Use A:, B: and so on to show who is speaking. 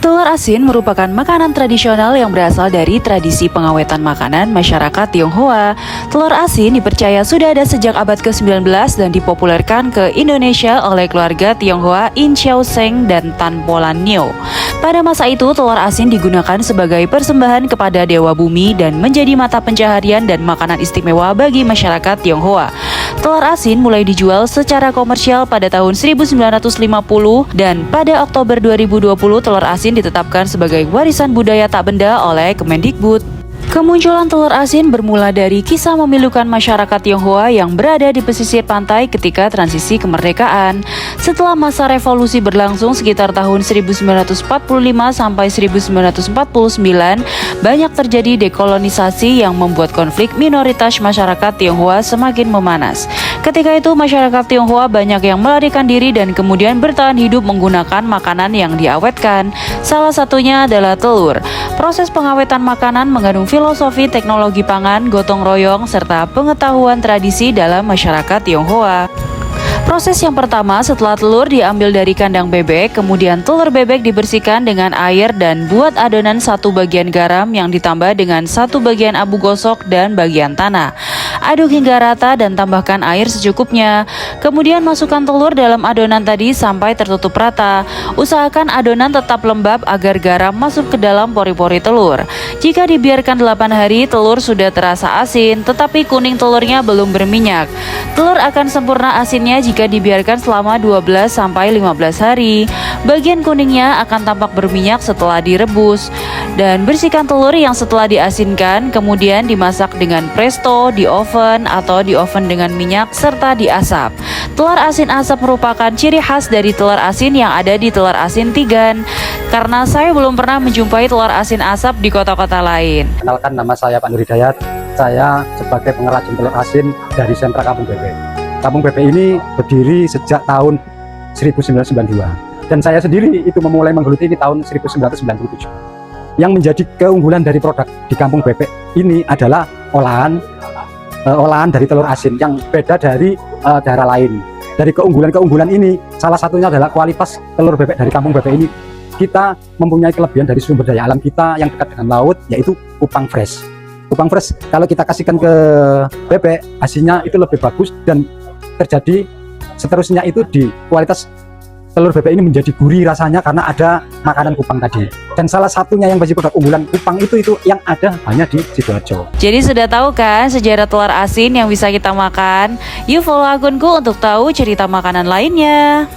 A: Telur asin merupakan makanan tradisional yang berasal dari tradisi pengawetan makanan masyarakat Tionghoa. Telur asin dipercaya sudah ada sejak abad ke-19 dan dipopulerkan ke Indonesia oleh keluarga Tionghoa In Xiao Seng dan Tan Polan Nio. Pada masa itu, telur asin digunakan sebagai persembahan kepada Dewa Bumi dan menjadi mata pencaharian dan makanan istimewa bagi masyarakat Tionghoa. Telur asin mulai dijual secara komersial pada tahun 1950 dan pada Oktober 2020 telur asin ditetapkan sebagai warisan budaya tak benda oleh Kemendikbud. Kemunculan telur asin bermula dari kisah memilukan masyarakat Tionghoa yang berada di pesisir pantai ketika transisi kemerdekaan. Setelah masa revolusi berlangsung sekitar tahun 1945 sampai 1949, banyak terjadi dekolonisasi yang membuat konflik minoritas masyarakat Tionghoa semakin memanas. Ketika itu masyarakat Tionghoa banyak yang melarikan diri dan kemudian bertahan hidup menggunakan makanan yang diawetkan. Salah satunya adalah telur. Proses pengawetan makanan mengandung filosofi teknologi pangan, gotong royong, serta pengetahuan tradisi dalam masyarakat Tionghoa. Proses yang pertama, setelah telur diambil dari kandang bebek, kemudian telur bebek dibersihkan dengan air dan buat adonan 1 bagian garam yang ditambah dengan 1 bagian abu gosok dan bagian tanah. Aduk hingga rata dan tambahkan air secukupnya. Kemudian masukkan telur dalam adonan tadi sampai tertutup rata. Usahakan adonan tetap lembab agar garam masuk ke dalam pori-pori telur. Jika dibiarkan 8 hari, telur sudah terasa asin, tetapi kuning telurnya belum berminyak. Telur akan sempurna asinnya jika dibiarkan selama 12-15 hari. Bagian kuningnya akan tampak berminyak setelah direbus. Dan bersihkan telur yang setelah diasinkan, kemudian dimasak dengan presto, di oven, atau di oven dengan minyak, serta diasap. Telur asin asap merupakan ciri khas dari telur asin yang ada di telur asin Tigan. Karena saya belum pernah menjumpai telur asin asap di kota-kota lain.
B: Kenalkan, nama saya Pak Nur Hidayat. Saya sebagai pengrajin telur asin dari sentra Kampung Bebek. Kampung Bebek ini berdiri sejak tahun 1992. Dan saya sendiri itu memulai menggeluti ini tahun 1997. Yang menjadi keunggulan dari produk di Kampung Bebek ini adalah olahan dari telur asin yang beda dari daerah lain. Dari keunggulan ini, salah satunya adalah kualitas telur bebek dari Kampung Bebek ini. Kita mempunyai kelebihan dari sumber daya alam kita yang dekat dengan laut, yaitu kupang fresh. Kupang fresh kalau kita kasihkan ke bebek, hasilnya itu lebih bagus dan terjadi seterusnya itu di kualitas telur bebek ini menjadi gurih rasanya karena ada makanan kupang tadi. Dan salah satunya yang menjadi produk unggulan kupang itu yang ada hanya di Sidoarjo.
A: Jadi sudah tahu kan sejarah telur asin yang bisa kita makan? Yuk follow akunku untuk tahu cerita makanan lainnya.